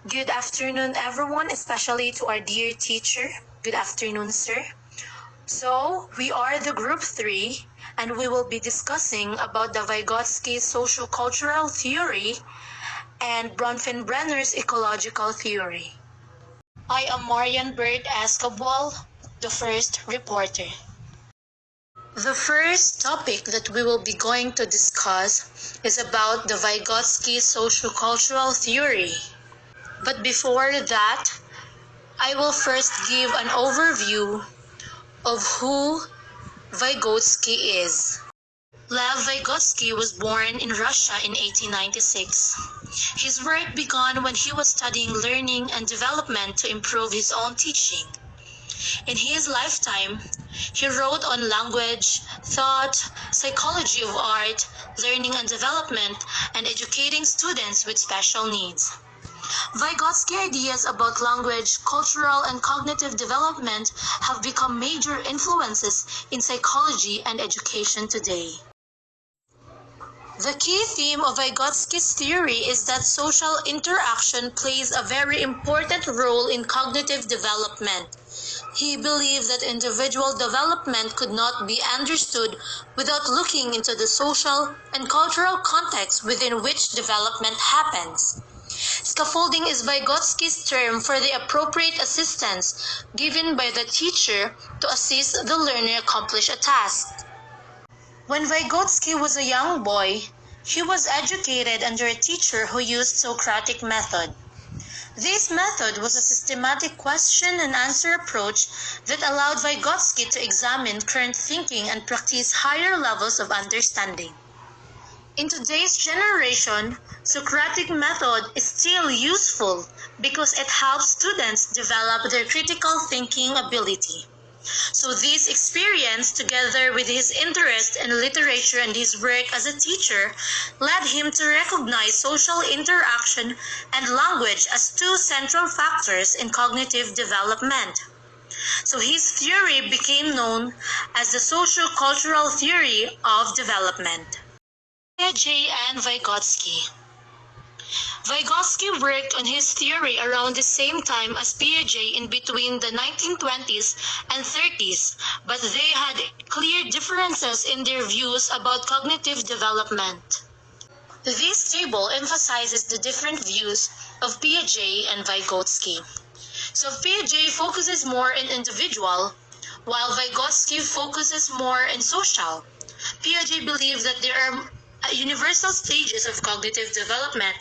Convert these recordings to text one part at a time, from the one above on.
Good afternoon, everyone, especially to our dear teacher. Good afternoon, sir. So, we are the group 3, and we will be discussing about the Vygotsky sociocultural theory and Bronfenbrenner's ecological theory. I am Marian Bird Escobal, the first reporter. The first topic that we will be going to discuss is about the Vygotsky sociocultural theory. But before that, I will first give an overview of who Vygotsky is. Lev Vygotsky was born in Russia in 1896. His work began when he was studying learning and development to improve his own teaching. In his lifetime, he wrote on language, thought, psychology of art, learning and development, and educating students with special needs. Vygotsky ideas about language, cultural, and cognitive development have become major influences in psychology and education today. The key theme of Vygotsky's theory is that social interaction plays a very important role in cognitive development. He believed that individual development could not be understood without looking into the social and cultural context within which development happens. Scaffolding is Vygotsky's term for the appropriate assistance given by the teacher to assist the learner accomplish a task. When Vygotsky was a young boy, he was educated under a teacher who used Socratic method. This method was a systematic question and answer approach that allowed Vygotsky to examine current thinking and practice higher levels of understanding. In today's generation, Socratic method is still useful because it helps students develop their critical thinking ability. So this experience, together with his interest in literature and his work as a teacher, led him to recognize social interaction and language as two central factors in cognitive development. So his theory became known as the sociocultural theory of development. Piaget and Vygotsky. Vygotsky worked on his theory around the same time as Piaget in between the 1920s and 30s, but they had clear differences in their views about cognitive development. This table emphasizes the different views of Piaget and Vygotsky. So Piaget focuses more in individual, while Vygotsky focuses more in social. Piaget believed that there are universal stages of cognitive development,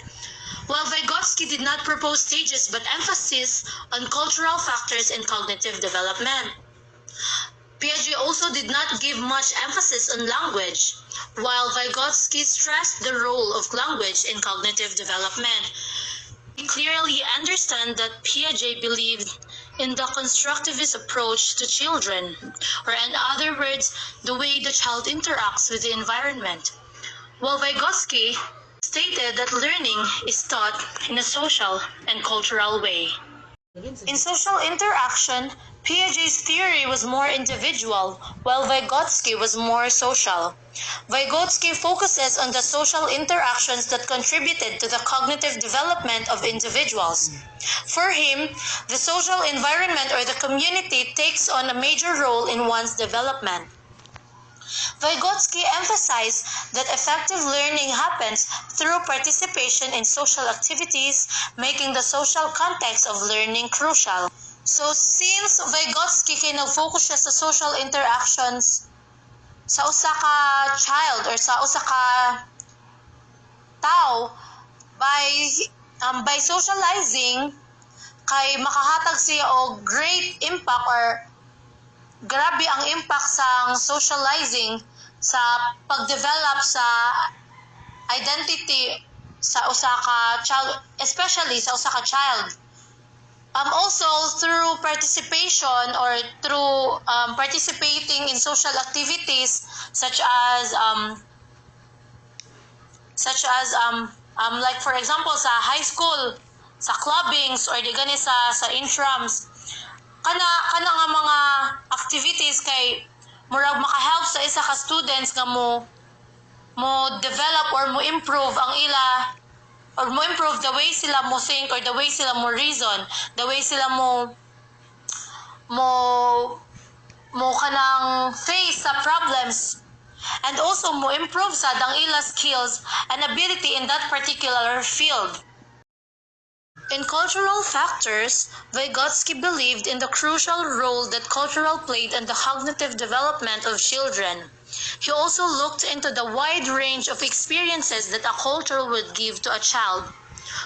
while Vygotsky did not propose stages but emphasis on cultural factors in cognitive development. Piaget also did not give much emphasis on language, while Vygotsky stressed the role of language in cognitive development. We clearly understand that Piaget believed in the constructivist approach to children, or in other words, the way the child interacts with the environment, while Vygotsky stated that learning is taught in a social and cultural way. In social interaction, Piaget's theory was more individual, while Vygotsky was more social. Vygotsky focuses on the social interactions that contributed to the cognitive development of individuals. For him, the social environment or the community takes on a major role in one's development. Vygotsky emphasized that effective learning happens through participation in social activities, making the social context of learning crucial. So since Vygotsky kay nag-focus siya sa social interactions sa usa ka child or sa usa ka tao by socializing kay makahatag siya og great impact or grabe ang impact sa socializing sa pagdevelop sa identity sa usa ka child, especially sa usa ka child. Also through participation or through participating in social activities such as like for example sa high school, sa clubbings or di gani sa intrams, kana nga mga activities kay murag maka-help sa isa ka students nga mo develop or mo improve ang ila or mo improve the way sila mo think or the way sila mo reason, the way sila mo kanang face sa problems, and also mo improve sa ang ila skills and ability in that particular field. In cultural factors, Vygotsky believed in the crucial role that cultural played in the cognitive development of children. He also looked into the wide range of experiences that a culture would give to a child.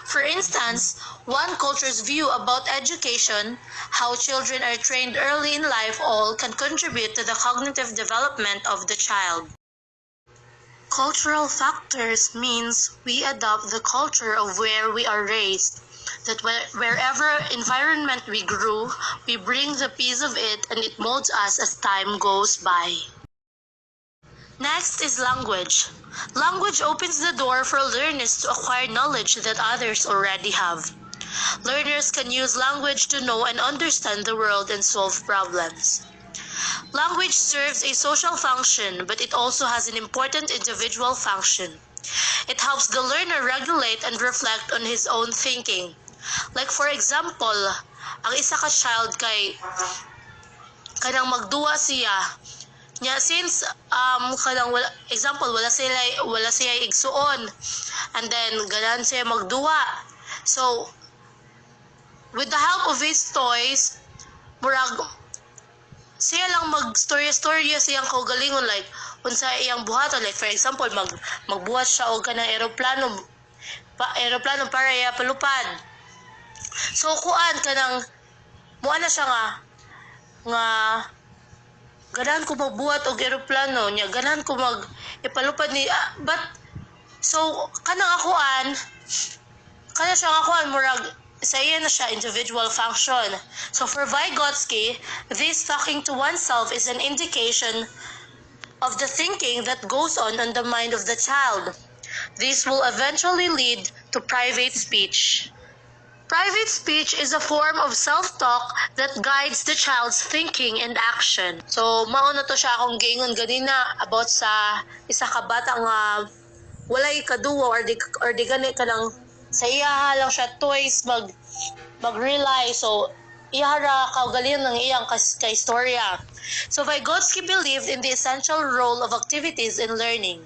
For instance, one culture's view about education, how children are trained early in life, all can contribute to the cognitive development of the child. Cultural factors means we adopt the culture of where we are raised, that wherever environment we grew, we bring the piece of it and it molds us as time goes by. Next is language. Language opens the door for learners to acquire knowledge that others already have. Learners can use language to know and understand the world and solve problems. Language serves a social function, but it also has an important individual function. It helps the learner regulate and reflect on his own thinking. Like for example, ang isa ka child kanang magduwa siya. Nya since kanang wala siya igsuon, and then ganan siya magduwa. So with the help of his toys, murag siya lang mag-storya siyang kaugalingon, like unsa iyang buhaton, like for example magbuhat siya og kanang eroplano para iya palupad. So kuan kanang muana siya nga ganahan ko magbuhat og eroplano nya, ganahan ko ipalupad ni but so kana siya murag sa iya na siya individual function. So for Vygotsky, this talking to oneself is an indication of the thinking that goes on the mind of the child. This will eventually lead to private speech. Private speech is a form of self-talk that guides the child's thinking and action. So mao na to siya akong giingon ganina about sa isa ka bata nga walay kaduwa or di gani kanang sa iya lang siya toys mag-rely. So iya ra kaugalingon ng iyang ka-istorya. So Vygotsky believed in the essential role of activities in learning.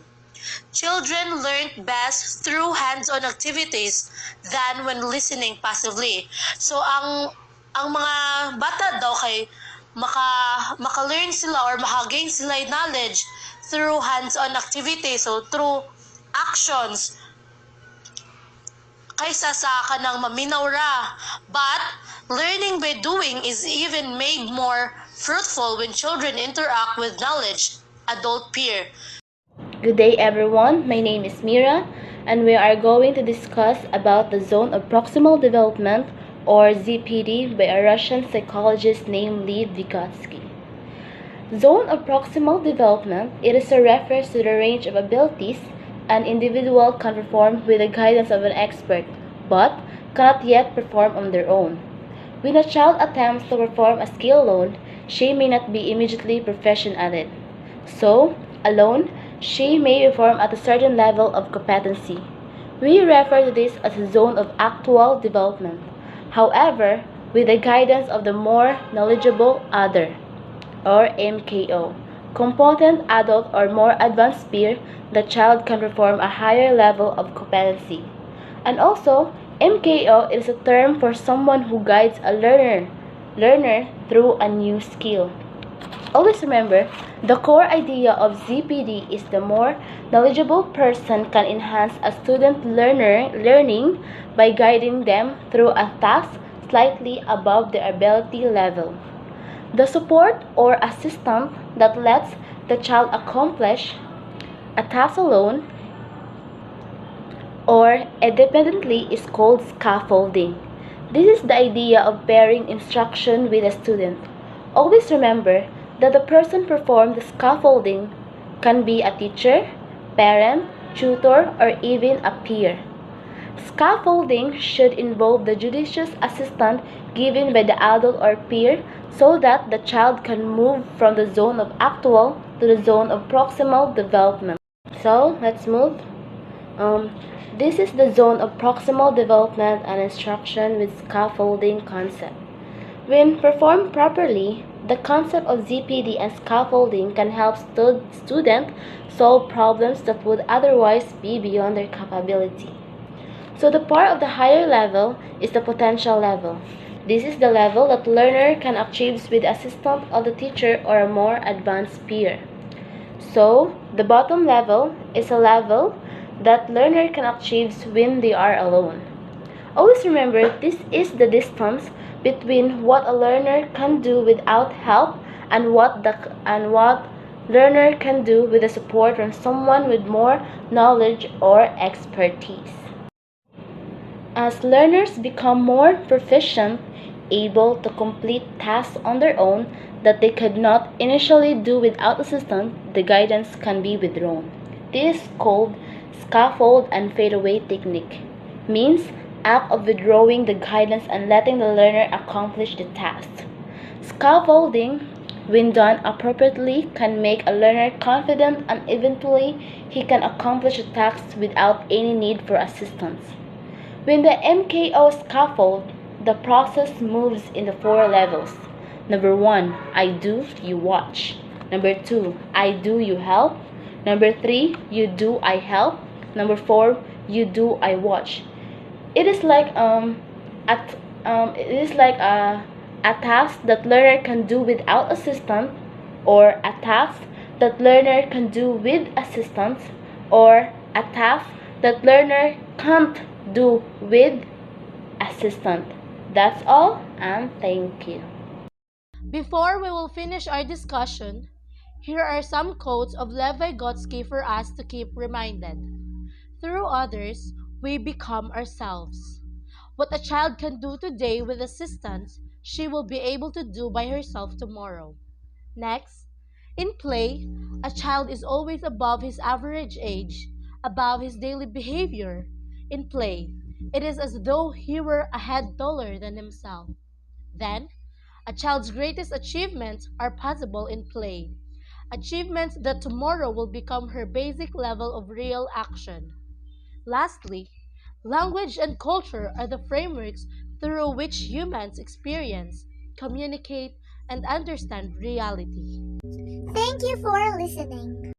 Children learn best through hands-on activities than when listening passively. So ang mga bata daw kay maka-learn sila or maka-gain sila knowledge through hands-on activities, so through actions, kaysa sa kanang maminaw ra. But learning by doing is even made more fruitful when children interact with knowledge, adult peer. Good day everyone, my name is Mira and we are going to discuss about the zone of proximal development or ZPD by a Russian psychologist named Lev Vygotsky. Zone of proximal development, it is a reference to the range of abilities an individual can perform with the guidance of an expert, but cannot yet perform on their own. When a child attempts to perform a skill alone, she may not be immediately proficient at it. So, alone, she may perform at a certain level of competency. We refer to this as a zone of actual development. However, with the guidance of the more knowledgeable other, or MKO, competent adult or more advanced peer, the child can perform a higher level of competency. And also, MKO is a term for someone who guides a learner through a new skill. Always remember, the core idea of ZPD is the more knowledgeable person can enhance a student learning by guiding them through a task slightly above their ability level. The support or assistant that lets the child accomplish a task alone or independently is called scaffolding. This is the idea of pairing instruction with a student. Always remember that the person performing the scaffolding can be a teacher, parent, tutor, or even a peer. Scaffolding should involve the judicious assistance given by the adult or peer so that the child can move from the zone of actual to the zone of proximal development. So, let's move Um, this is the zone of proximal development and instruction with scaffolding concept. When performed properly, the concept of ZPD and scaffolding can help students solve problems that would otherwise be beyond their capability. So the part of the higher level is the potential level. This is the level that learner can achieve with the assistance of the teacher or a more advanced peer. So the bottom level is a level that learner can achieve when they are alone. Always remember this is the distance between what a learner can do without help and what learner can do with the support from someone with more knowledge or expertise. As learners become more proficient, able to complete tasks on their own that they could not initially do without assistance, the guidance can be withdrawn. This is called scaffold and fadeaway technique. Means act of withdrawing the guidance and letting the learner accomplish the task. Scaffolding, when done appropriately, can make a learner confident and eventually he can accomplish a task without any need for assistance. When the MKO scaffold, the process moves in the four levels. Number 1, I do, you watch. Number 2, I do, you help. Number 3, you do, I help. Number 4, you do, I watch. It is like a task that learner can do without assistance, or a task that learner can do with assistance, or a task that learner can't do with assistant. That's all, and thank you. Before we will finish our discussion, here are some quotes of Lev Vygotsky for us to keep reminded. Through others, we become ourselves. What a child can do today with assistance, she will be able to do by herself tomorrow. Next, in play, a child is always above his average age, above his daily behavior. In play, it is as though he were a head taller than himself. Then, a child's greatest achievements are possible in play, achievements that tomorrow will become her basic level of real action. Lastly, language and culture are the frameworks through which humans experience, communicate, and understand reality. Thank you for listening.